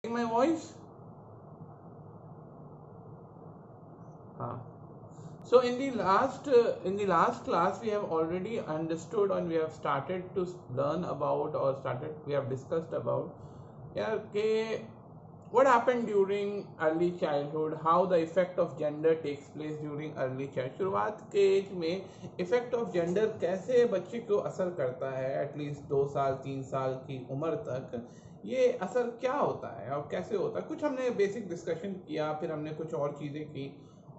My voice? So in the last class we have already understood and we have started to learn about we have discussed about what happened during early childhood, how the effect of gender takes place during early child. शुरुआत के as में effect of gender कैसे बच्चे को असर करता है, at least 2 साल 3 साल की उम्र तक ये असर क्या होता है और कैसे होता है, कुछ हमने बेसिक डिस्कशन किया, फिर हमने कुछ और चीज़ें की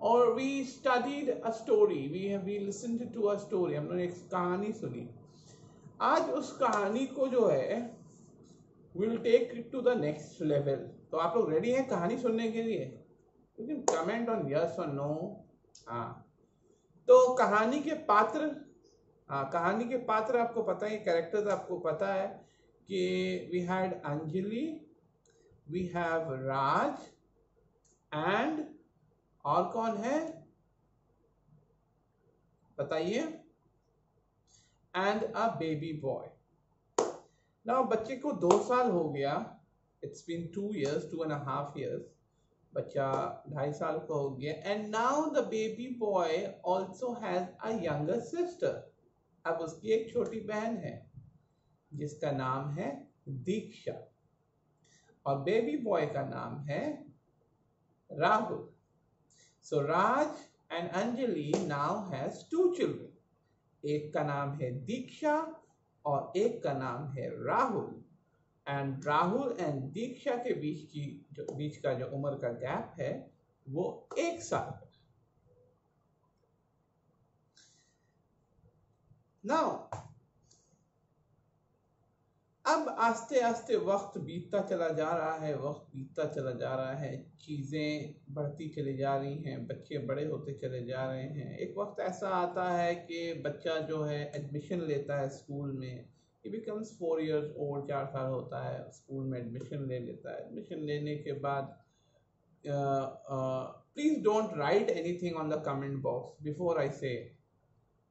और we studied a story, we listened to a story, हमने एक कहानी सुनी. आज उस कहानी को जो है will take it to the next level. तो आप लोग रेडी हैं कहानी सुनने के लिए? You can comment on yes और नो. हाँ, तो कहानी के पात्र, कहानी के पात्र आपको पता है, कैरेक्टर्स आपको पता है कि we had Anjali, we have Raj and और कौन है बताइए, and a baby boy. Now बच्चे को 2 साल हो गया, इट्स बीन 2 years, 2.5 years, बच्चा 2.5 साल का हो गया. And now the baby boy also has a younger sister. अब उसकी एक छोटी बहन है जिसका नाम है दीक्षा और बेबी बॉय का नाम है Rahul. So Raj and Anjali now has 2 children. एक का नाम है दीक्षा और एक का नाम है राहुल. एंड राहुल एंड दीक्षा के बीच का जो उम्र का गैप है वो 1 साल का. नाउ अब आस्ते आस्ते वक्त बीतता चला जा रहा है, चीज़ें बढ़ती चली जा रही हैं, बच्चे बड़े होते चले जा रहे हैं. एक वक्त ऐसा आता है कि बच्चा जो है एडमिशन लेता है स्कूल में. ही बिकम्स 4 years old, 4 साल होता है, स्कूल में एडमिशन ले लेता है. एडमिशन लेने के बाद please don't write anything on the comment box before I से.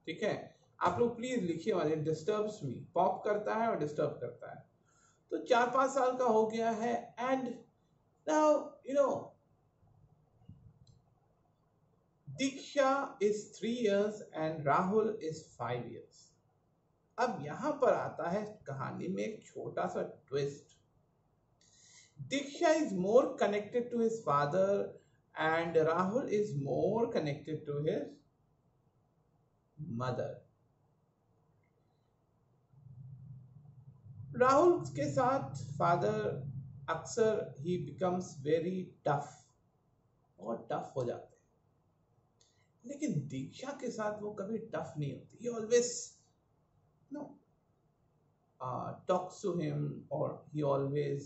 ठीक है, आप लोग प्लीज लिखिए, वाले डिस्टर्ब्स मी, पॉप करता है और डिस्टर्ब करता है. तो 4-5 साल का हो गया है. And now you know Diksha is 3 years and Rahul is 5 years. अब यहां पर आता है कहानी में एक छोटा सा twist. Diksha is more connected to his father and Rahul is more connected to his mother. Rahul के साथ फादर अक्सर ही बिकम्स वेरी टफ, और टफ हो जाते हैं. लेकिन दीक्षा के साथ वो कभी टफ नहीं होती. He always no talks to him और ही ऑलवेज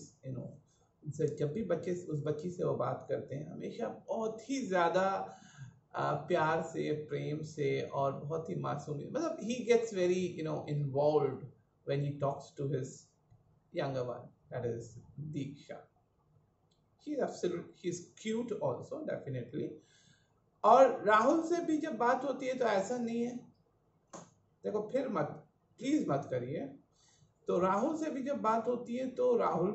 जब भी उस बच्ची से वो बात करते हैं हमेशा बहुत ही ज्यादा प्यार से, प्रेम से और बहुत ही मासूमी, मतलब he gets very involved when he talks to his younger one, that is Diksha. She's cute also, definitely. और राहुल से भी जब बात होती है तो ऐसा नहीं है, देखो फिर प्लीज मत करिए. तो राहुल से भी जब बात होती है तो राहुल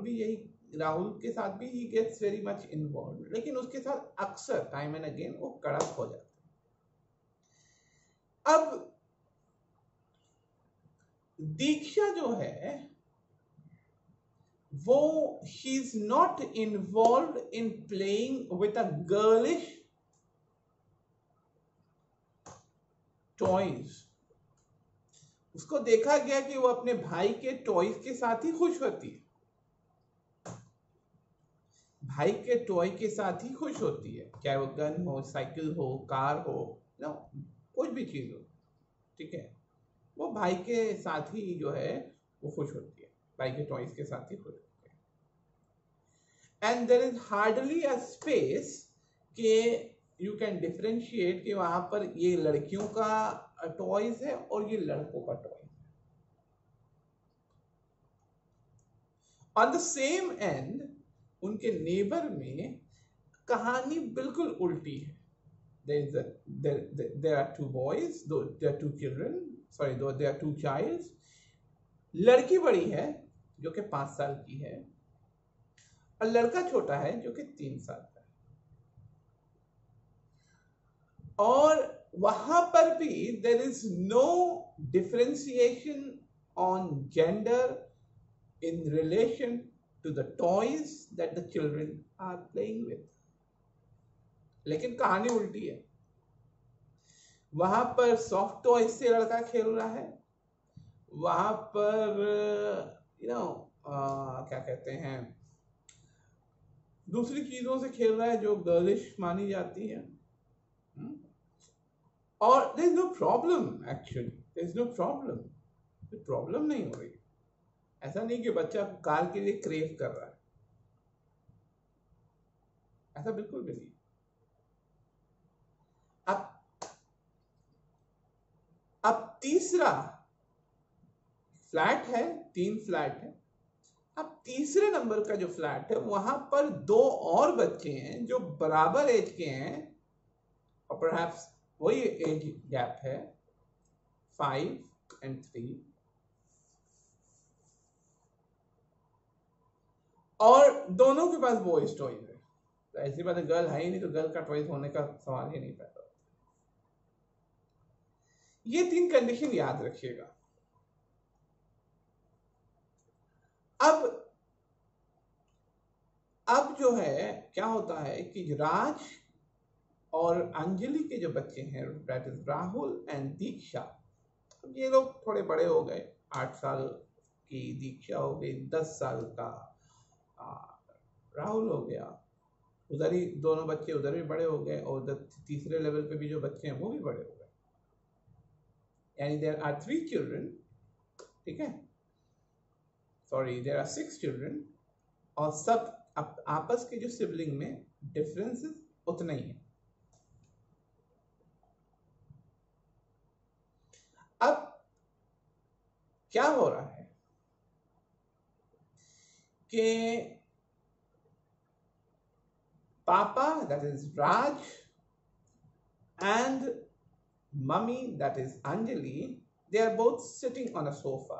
के साथ भी he gets very much involved, लेकिन उसके साथ अक्सर टाइम एंड अगेन वो कड़क हो जाता है. अब दीक्षा जो है वो she is not involve in playing with a girlish toys. उसको देखा गया कि वो अपने भाई के टॉयज के साथ ही खुश होती है, भाई के टॉय के साथ ही खुश होती है, चाहे वो गन हो, साइकिल हो, कार हो, कुछ भी चीज हो. ठीक है, वो भाई के साथ ही जो है वो खुश होती है, भाई के टॉयज के साथ ही खुश होती है. And there is hardly a space के यू कैन डिफरेंशिएट कि वहां पर ये लड़कियों का टॉयज है और ये लड़कों का टॉय है. ऑन द सेम एंड उनके नेबर में कहानी बिल्कुल उल्टी है. there are 2 boys, there are 2 children, sorry, there are 2 childs. लड़की बड़ी है जो कि 5 साल की है और लड़का छोटा है जो कि 3 साल का है। और वहां पर भी there is no differentiation on gender in relation to the toys that the children are playing with. लेकिन कहानी उल्टी है। वहां पर सॉफ्ट टॉय से लड़का खेल रहा है, वहां पर क्या कहते हैं, दूसरी चीजों से खेल रहा है जो गर्लिश मानी जाती है। और there is no problem, actually there is no problem, problem नहीं हो रही। ऐसा नहीं कि बच्चा कार के लिए क्रेव कर रहा है, ऐसा बिल्कुल भी नहीं। अब तीसरा फ्लैट है, 3 फ्लैट है। अब तीसरे नंबर का जो फ्लैट है वहां पर 2 और बच्चे हैं जो बराबर एज के हैं, और परहैप्स वही एज गैप है, 5 and 3। और दोनों के पास बॉयज टॉयज है। तो ऐसी बात है, गर्ल है ही नहीं तो गर्ल का टॉयज होने का सवाल ही नहीं पैदा होता। ये 3 कंडीशन याद रखिएगा। अब जो है क्या होता है कि राज और अंजलि के जो बच्चे हैं, दैट इज राहुल एंड दीक्षा, अब ये लोग थोड़े बड़े हो गए, 8 साल की दीक्षा हो गई, 10 साल का राहुल हो गया। उधर ही दोनों बच्चे उधर भी बड़े हो गए, और उधर तीसरे लेवल पे भी जो बच्चे हैं वो भी बड़े हो गए, यानी देयर आर 3 चिल्ड्रन, ठीक है, सॉरी देयर आर 6 चिल्ड्रन, और सब आपस के जो सिबलिंग में डिफरेंसेस उतना ही है। अब क्या हो रहा है कि Papa, that is Raj, and Mummy, that is Anjali, they are both sitting on a sofa,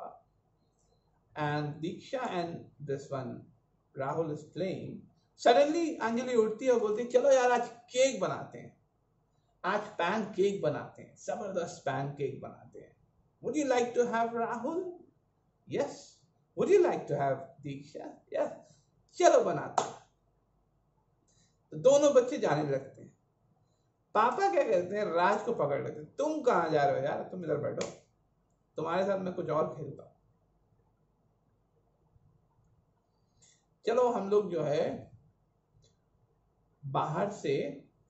and Diksha and this one Rahul is playing. Suddenly Anjali उठती है और बोलती है, चलो यार आज केक बनाते हैं, आज पैन केक बनाते हैं, जबरदस्त पैन केक बनाते हैं। Would you like to have Rahul? Yes. Would you like to have Diksha? Yes. चलो बनाते हैं। तो दोनों बच्चे जाने लगते हैं। पापा क्या करते हैं, राज को पकड़ लेते हैं, तुम कहां जा रहे हो यार, तुम इधर बैठो, तुम्हारे साथ मैं कुछ और खेलता हूं। चलो हम लोग जो है बाहर से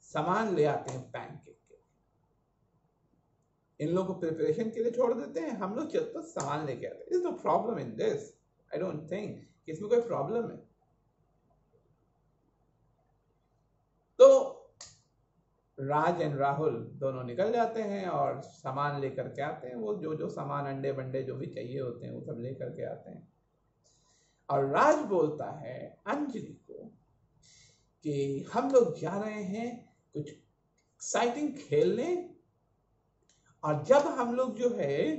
सामान ले आते हैं पैनकेक के, इन लोगों को प्रिपरेशन के लिए छोड़ देते हैं, हम लोग चलते सामान लेके आते हैं। Is no problem in this, I don't think इसमें कोई प्रॉब्लम है। तो राज एंड राहुल दोनों निकल जाते हैं और सामान लेकर के आते हैं, वो जो जो सामान अंडे बंडे जो भी चाहिए होते हैं वो सब लेकर के आते हैं। और राज बोलता है अंजलि को कि हम लोग जा रहे हैं कुछ एक्साइटिंग खेलने, और जब हम लोग जो है,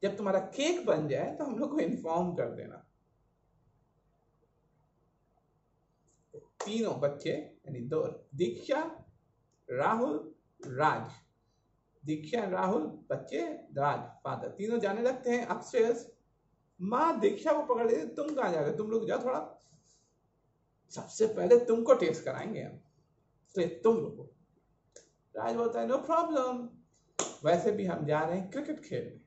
जब तुम्हारा केक बन जाए तो हम लोग को इन्फॉर्म कर देना। तीनों बच्चे यानी दो, दीक्षा, राहुल, राज, दीक्षा, राहुल, बच्चे, राज, फादर, तीनों जाने लगते हैं अपस्टेयर्स। माँ दीक्षा को पकड़ लेती, तुम कहाँ जा रहे हो, तुम लोग जाओ, थोड़ा सबसे पहले तुमको टेस्ट कराएंगे हम, तो तुम लोगों। राज बोलता है नो प्रॉब्लम, वैसे भी हम जा रहे हैं क्रिकेट खेलने।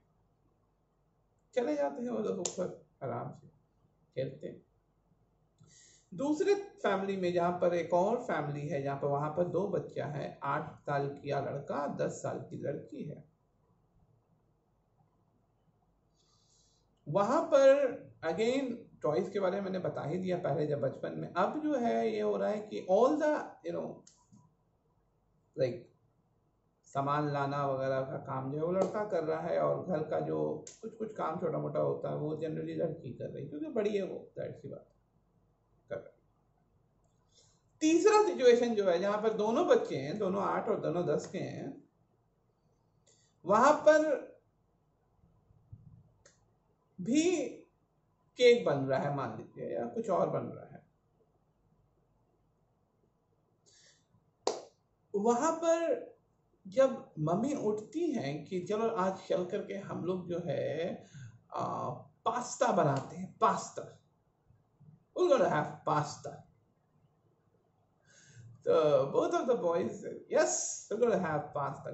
चले जाते हैं वो लोग ऊपर, आराम से खेलते हैं। दूसरे फैमिली में, जहां पर एक और फैमिली है, जहां पर वहां पर 2 बच्चा है, 8 साल का लड़का, 10 साल की लड़की है। वहां पर अगेन टॉयज के बारे में मैंने बता ही दिया पहले जब बचपन में। अब जो है ये हो रहा है कि ऑल द लाइक सामान लाना वगैरह का काम जो है वो लड़का कर रहा है, और घर का जो कुछ काम छोटा मोटा होता है वो जनरली लड़की कर रही है, क्योंकि बड़ी है वो, दैट सी बात कर रही है। तीसरा सिचुएशन जो है जहां पर दोनों बच्चे हैं, दोनों 8 और दोनों 10 के हैं, वहां पर भी केक बन रहा है मान लीजिए, या कुछ और बन रहा है, वहां पर जब मम्मी उठती हैं कि चलो आज चल करके हम लोग जो है पास्ता बनाते हैं, pasta, we're gonna have pasta. So both of the boys said, yes, we're gonna have pasta.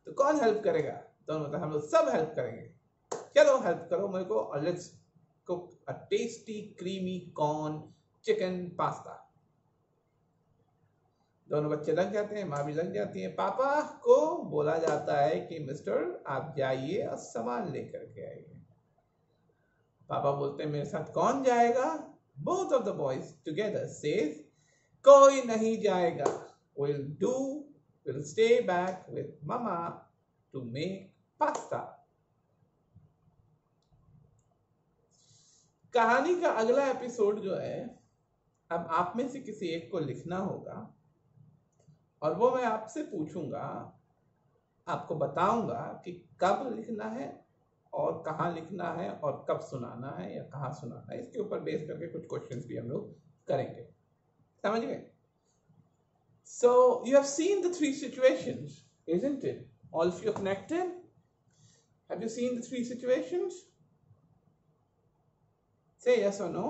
तो कौन हेल्प करेगा? तो मतलब हम लोग सब हेल्प करेंगे, चलो हेल्प करो मेरे को, और let's cook a tasty creamy corn chicken pasta. दोनों बच्चे लग जाते हैं, माँ भी लग जाती है। पापा को बोला जाता है कि मिस्टर आप जाइए और सामान लेकर के आइए। पापा बोलते हैं मेरे साथ कौन जाएगा? Both of the boys together says कोई नहीं जाएगा, we'll stay back with mama to make pasta। कहानी का अगला एपिसोड जो है, अब आप में से किसी एक को लिखना होगा और वो मैं आपसे पूछूंगा, आपको बताऊंगा कि कब लिखना है और कहाँ लिखना है और कब सुनाना है या कहाँ सुनाना है। इसके ऊपर बेस करके कुछ क्वेश्चंस भी हम लोग करेंगे, समझ गए? So you have seen the three situations, isn't it? All of you connected? Have you seen the three situations? Say yes or no.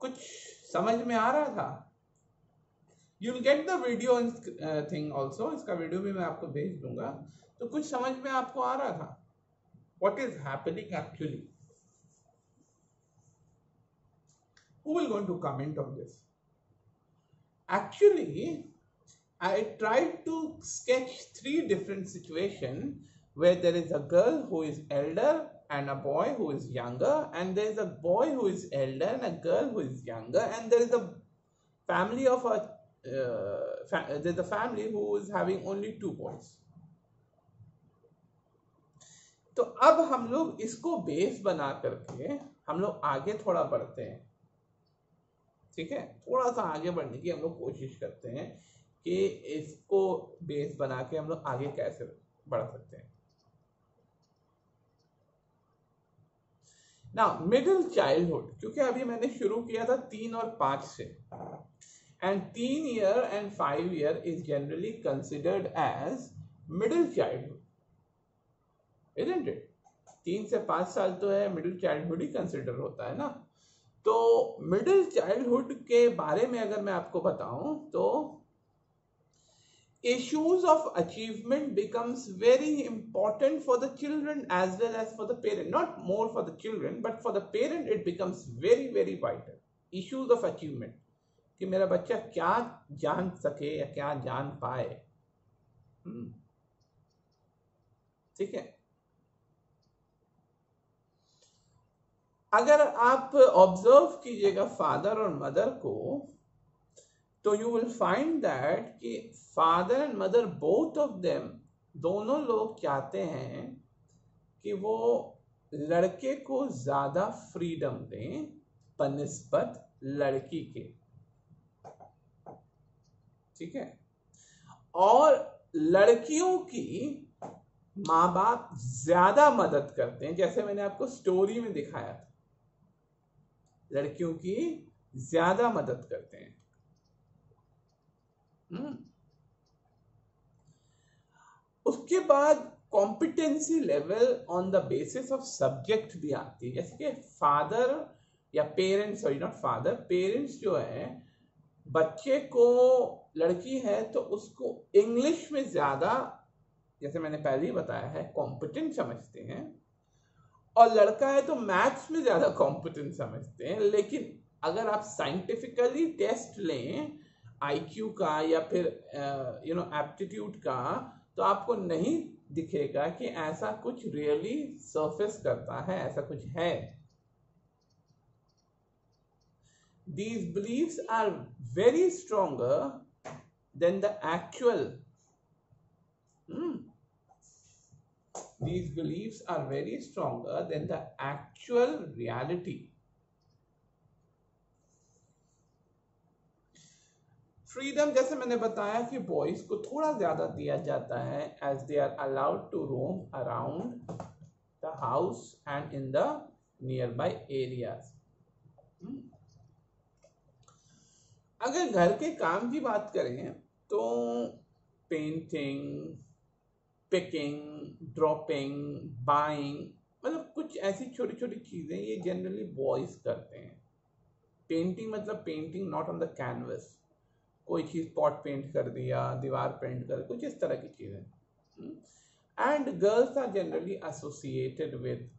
कुछ समझ में आ रहा था? You'll get the video thing also. इसका वीडियो भी मैं आपको भेज दूंगा। तो कुछ समझ में आपको आ रहा था? What is happening actually? Who will going to comment on this? Actually, I tried to sketch three different situations where there is a girl who is elder and a boy who is younger, and there is a boy who is elder and a girl who is younger, and there is a family of there's a family who is having only two boys. तो अब हम लोग इसको base बना करके हम लोग आगे थोड़ा बढ़ते हैं, ठीक है? थोड़ा सा आगे बढ़ने की हम लोग कोशिश करते हैं कि इसको बेस बना के हम लोग आगे कैसे बढ़ सकते हैं। नाउ मिडिल चाइल्डहुड, क्योंकि अभी मैंने शुरू किया था 3 और 5 से, and 3 year and 5 year is generally considered as middle childhood, isn't it? 3 से 5 साल तो है मिडिल चाइल्डहुड ही कंसिडर होता है ना। तो मिडिल चाइल्डहुड के बारे में अगर मैं आपको बताऊं तो issues of achievement becomes very important for the children as well as for the parent. Not more for the children, but for the parent it becomes very very vital. Issues of achievement, कि मेरा बच्चा क्या जान सके या क्या जान पाए, ठीक है? अगर आप ऑब्जर्व कीजिएगा फादर और मदर को, तो यू विल फाइंड दैट कि father and mother both of them, दोनों लोग चाहते हैं कि वो लड़के को ज्यादा फ्रीडम दें बनिस्बत लड़की के, ठीक है? और लड़कियों की माँ बाप ज्यादा मदद करते हैं, जैसे मैंने आपको स्टोरी में दिखाया था, लड़कियों की ज्यादा मदद करते हैं। उसके बाद competency level on the basis of subject भी आती है, जैसे कि फादर या parents, sorry not father, parents जो है बच्चे को, लड़की है तो उसको इंग्लिश में ज्यादा, जैसे मैंने पहले ही बताया है, कॉम्पिटेंट समझते हैं, और लड़का है तो मैथ्स में ज्यादा कॉम्पिटेंट समझते हैं। लेकिन अगर आप साइंटिफिकली टेस्ट लें आईक्यू का या फिर एप्टीट्यूड का, तो आपको नहीं दिखेगा कि ऐसा कुछ रियली सरफेस करता है, ऐसा कुछ है। These beliefs are very stronger than the actual. These beliefs are very stronger than the actual reality. Freedom जैसे मैंने बताया कि बॉयज को थोड़ा ज्यादा दिया जाता है, as they are allowed to roam around the house and in the nearby areas. अगर घर के काम की बात करें तो पेंटिंग, पिकिंग, ड्रॉपिंग, बाइंग, मतलब कुछ ऐसी छोटी छोटी चीजें ये जनरली बॉयज करते हैं। पेंटिंग मतलब painting not on the canvas, कोई चीज पॉट पेंट कर दिया, दीवार पेंट कर, कुछ इस तरह की चीजें। And girls are generally associated with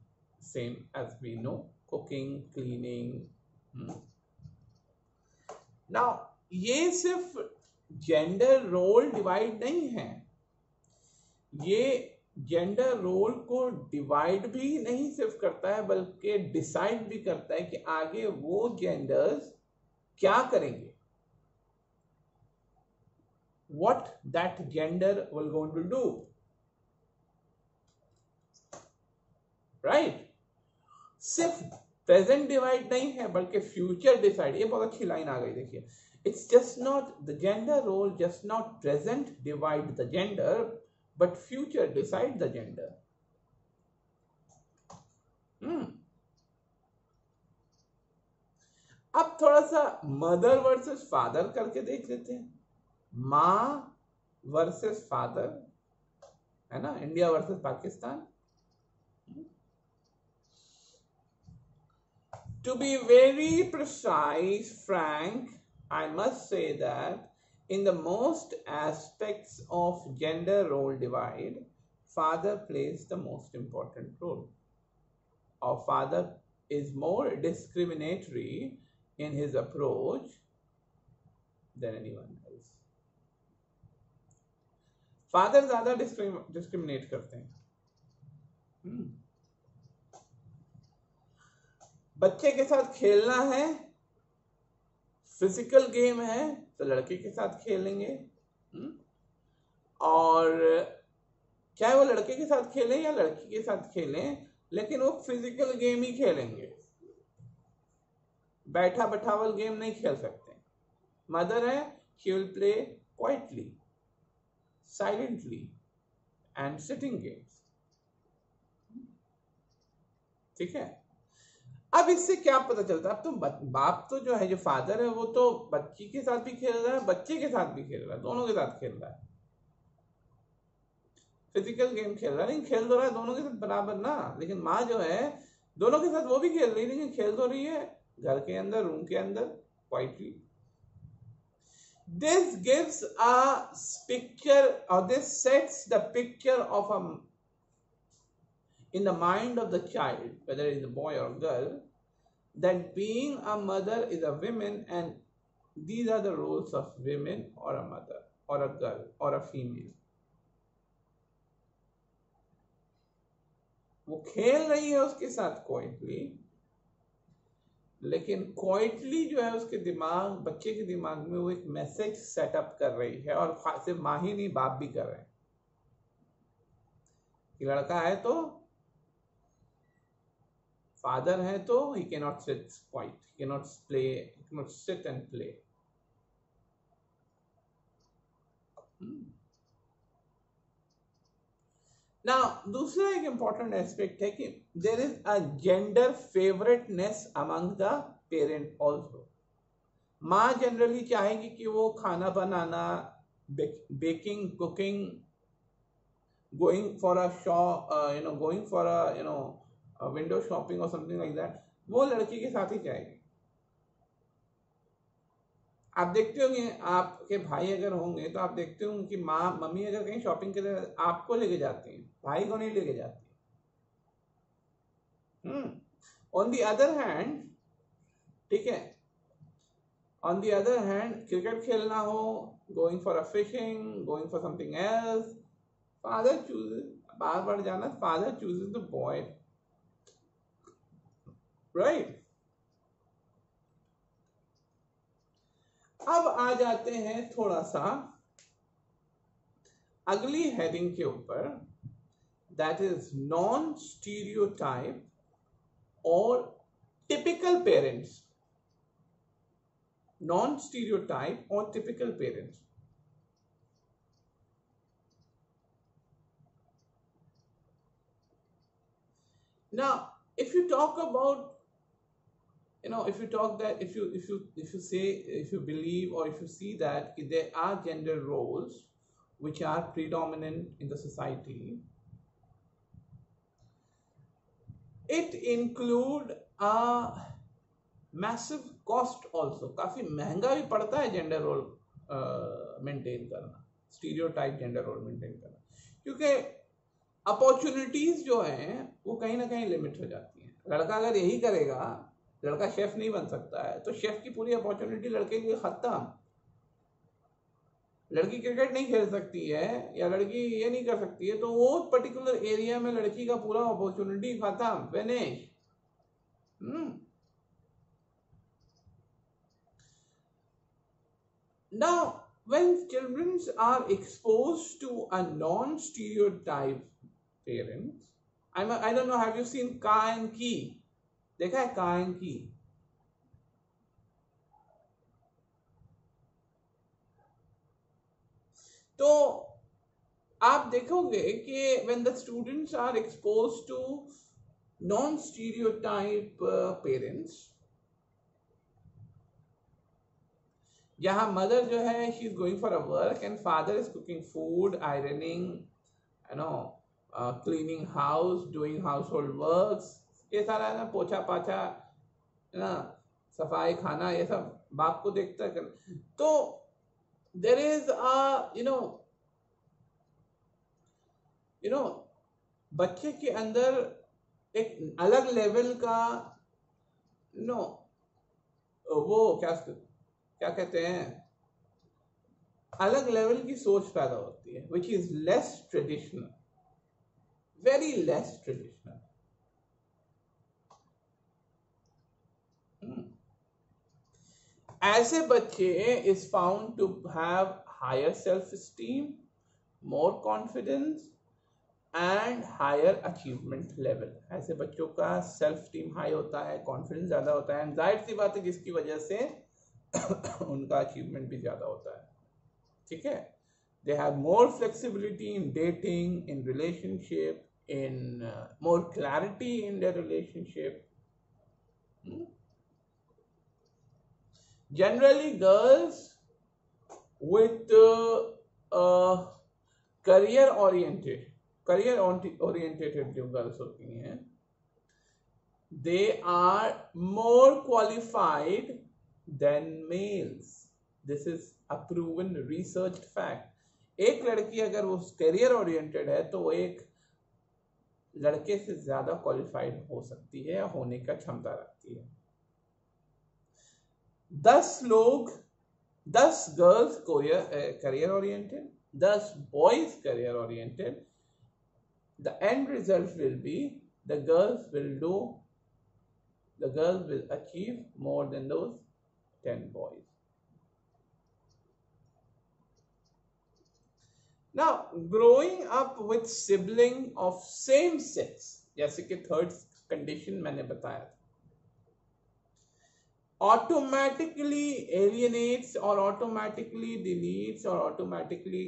same as we know, cooking, cleaning. Now ये सिर्फ जेंडर रोल डिवाइड नहीं है, ये जेंडर रोल को डिवाइड भी नहीं सिर्फ करता है बल्कि डिसाइड भी करता है कि आगे वो जेंडर्स क्या करेंगे, what that gender will going to do, right? सिर्फ प्रेजेंट डिवाइड नहीं है बल्कि फ्यूचर डिसाइड। ये बहुत अच्छी लाइन आ गई, देखिए, it's just not the gender role, just not present divide the gender but future decide the gender. अब थोड़ा सा मदर वर्सेस फादर करके देख लेते हैं। माँ वर्सेस फादर, है ना, India versus Pakistan. To be very precise, Frank, I must say that in the most aspects of gender role divide, father plays the most important role. Our father is more discriminatory in his approach than anyone else. Father ज्यादा discriminate करते हैं। बच्चे के साथ खेलना है, physical game है तो लड़के के साथ खेलेंगे। और चाहे वो लड़के के साथ खेलें या लड़की के साथ खेलें, लेकिन वो फिजिकल गेम ही खेलेंगे, बैठा बैठावल गेम नहीं खेल सकते। मदर है, she will play quietly, silently and sitting games. ठीक है, अब इससे क्या पता चलता है, अब तो बाप तो जो है, जो फादर है, वो तो बच्ची के साथ भी खेल रहा है, बच्चे के साथ भी खेल रहा है, दोनों के साथ खेल रहा है, फिजिकल गेम खेल रहा है, लेकिन खेल तो रहा है दोनों के साथ बराबर ना। लेकिन माँ जो है, दोनों के साथ वो भी खेल रही है, लेकिन खेल तो रही है घर के अंदर, रूम के अंदर, quietly. This gives a picture, or this sets the picture of in the mind of the child, whether it is a boy or girl, that being a mother is a woman, and these are the roles of women or a mother or a girl or a female. वो खेल रही है उसके साथ quietly, लेकिन quietly जो है उसके दिमाग, बच्चे के दिमाग में वो एक मैसेज सेटअप कर रही है, और सिर्फ माँ ही नहीं, बाप भी कर रहे हैं कि लड़का है तो, फादर है तो he cannot sit quiet, he cannot play, he cannot sit and play. Now दूसरा एक important aspect है कि there is a gender favoriteness among the parent also. माँ जनरली चाहेगी कि वो खाना बनाना, baking, cooking, going for a shop, going for a window shopping or something like that, वो लड़की के साथ ही जाएगी। आप देखते होंगे, आपके भाई अगर होंगे तो आप देखते होंगे कि माँ, मम्मी अगर कहीं शॉपिंग के लिए आपको लेके जाती हैं, भाई को नहीं लेके जाती। ऑन दी अदर हैंड, ठीक है, on the other hand, cricket खेलना हो, going for a fishing, going for something else, father chooses, बार बार जाना, father chooses the boy, right. अब आ जाते हैं थोड़ा सा अगली हेडिंग के ऊपर, दैट इज नॉन स्टीरियोटाइप और टिपिकल पेरेंट्स। नॉन स्टीरियोटाइप और typical parents. Now if you talk about if you talk that, if you say, if you believe, or if you see that there are gender roles which are predominant in the society, it include a massive cost also. काफी महंगा भी पड़ता है gender role maintain करना, stereotype gender role maintain करना, क्योंकि opportunities जो हैं वो कहीं ना कहीं लिमिट हो जाती हैं। लड़का अगर यही करेगा, लड़का शेफ नहीं बन सकता है, तो शेफ की पूरी अपॉर्चुनिटी लड़के के लिए खत्म। लड़की क्रिकेट नहीं खेल सकती है या लड़की ये नहीं कर सकती है, तो वो पर्टिकुलर एरिया में लड़की का पूरा अपॉर्चुनिटी खत्म, finish. Now, when children are exposed to a non-stereotype parents, I don't know, have you seen Ka and Ki? देखा है Ka and Ki? तो आप देखोगे कि when the students are exposed to non-stereotype parents, जहाँ mother जो है she is going for a work and father is cooking food, ironing, cleaning house, doing house hold works, ये सारा है ना, पोछा पाछा, है ना, सफाई, खाना, ये सब बाप को देखता है। तो देर इज बच्चे के अंदर एक अलग लेवल का वो क्या कहते हैं, अलग लेवल की सोच पैदा होती है, which is less traditional, very less traditional. ऐसे बच्चे is found to have higher self esteem, more confidence and higher achievement level. ऐसे बच्चों का सेल्फ स्टीम हाई होता है, कॉन्फिडेंस ज्यादा होता है, जाहिर सी बात है जिसकी वजह से उनका अचीवमेंट भी ज्यादा होता है। ठीक है, they have more flexibility in dating, in relationship, in more clarity in their relationship. Generally girls with career oriented जो गर्ल्स होती हैं, they are more qualified than males. This is a proven researched fact. एक लड़की अगर वो career oriented है तो वो एक लड़के से ज्यादा क्वालिफाइड हो सकती है या होने का क्षमता रखती है। 10 girls career oriented, 10 boys career oriented, the end result will be the girls will achieve more than those 10 boys. Now, growing up with sibling of same sex, जैसे कि थर्ड कंडीशन मैंने बताया, automatically alienates or automatically deletes or automatically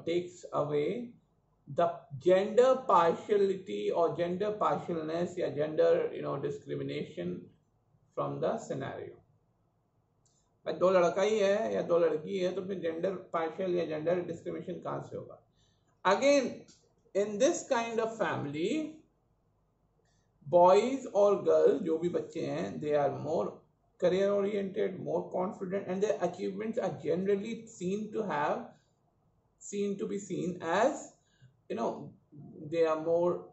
takes away the gender partiality or gender partialness या gender discrimination from the scenario. दो लड़का ही है या दो लड़की है तो फिर जेंडर पार्शियल या जेंडर डिस्क्रिमिनेशन कहां से होगा? Again, in this kind of family, boys और गर्ल्स जो भी बच्चे हैं, they are more career oriented, more confident, and their achievements are generally seen to be seen as they are more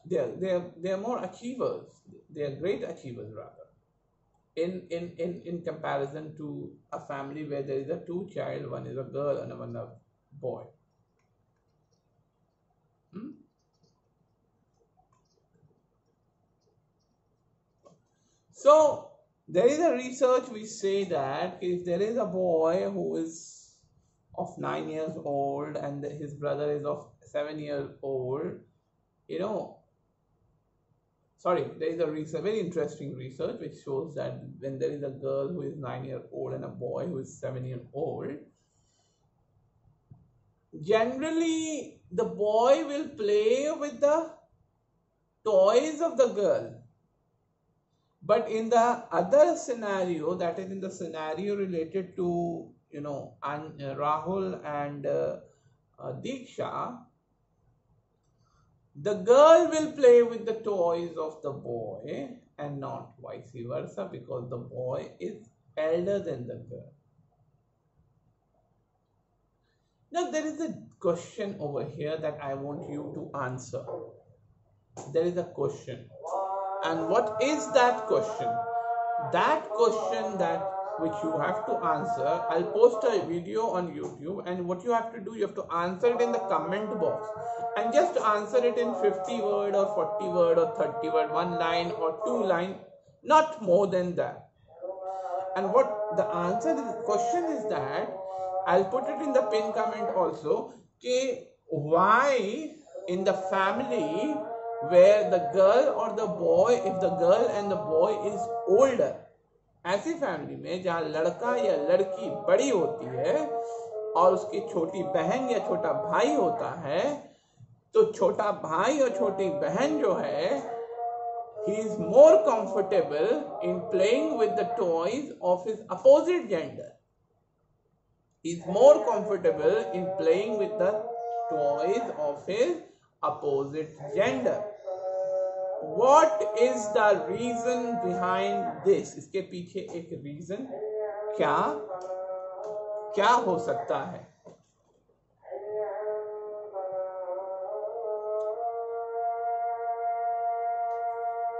they are more achievers, they are great achievers rather, in comparison to a family where there is a two child, one is a girl and one a boy. So there is a research which say that if there is a boy who is of 9 years old and his brother is of 7 years old, there is a research, very interesting research, which shows that when there is a girl who is 9 years old and a boy who is 7 years old, generally the boy will play with the toys of the girl, But in the other scenario, that is in the scenario related to, Rahul and Diksha, the girl will play with the toys of the boy and not vice versa, because the boy is elder than the girl. Now there is a question over here that I want you to answer. There is a question. And what is that question? That question that which you have to answer, I'll post a video on YouTube, and what you have to do, you have to answer it in the comment box, and just answer it in 50 word or 40 word or 30 word, one line or two line, not more than that. And what the answer to the question is that, I'll put it in the pin comment also, why in the family where the girl or the boy, if the girl and the boy is older, ऐसी family में जहाँ लड़का या लड़की बड़ी होती है और उसकी छोटी बहन या छोटा भाई होता है, तो छोटा भाई और छोटी बहन जो है, he is more comfortable in playing with the toys of his opposite gender. He is more comfortable in playing with the toys of his opposite gender. What is the reason behind this? इसके पीछे एक reason क्या हो सकता है?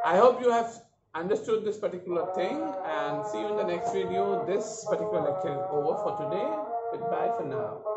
I hope you have understood this particular thing, and see you in the next video. This particular lecture is over for today. Goodbye for now.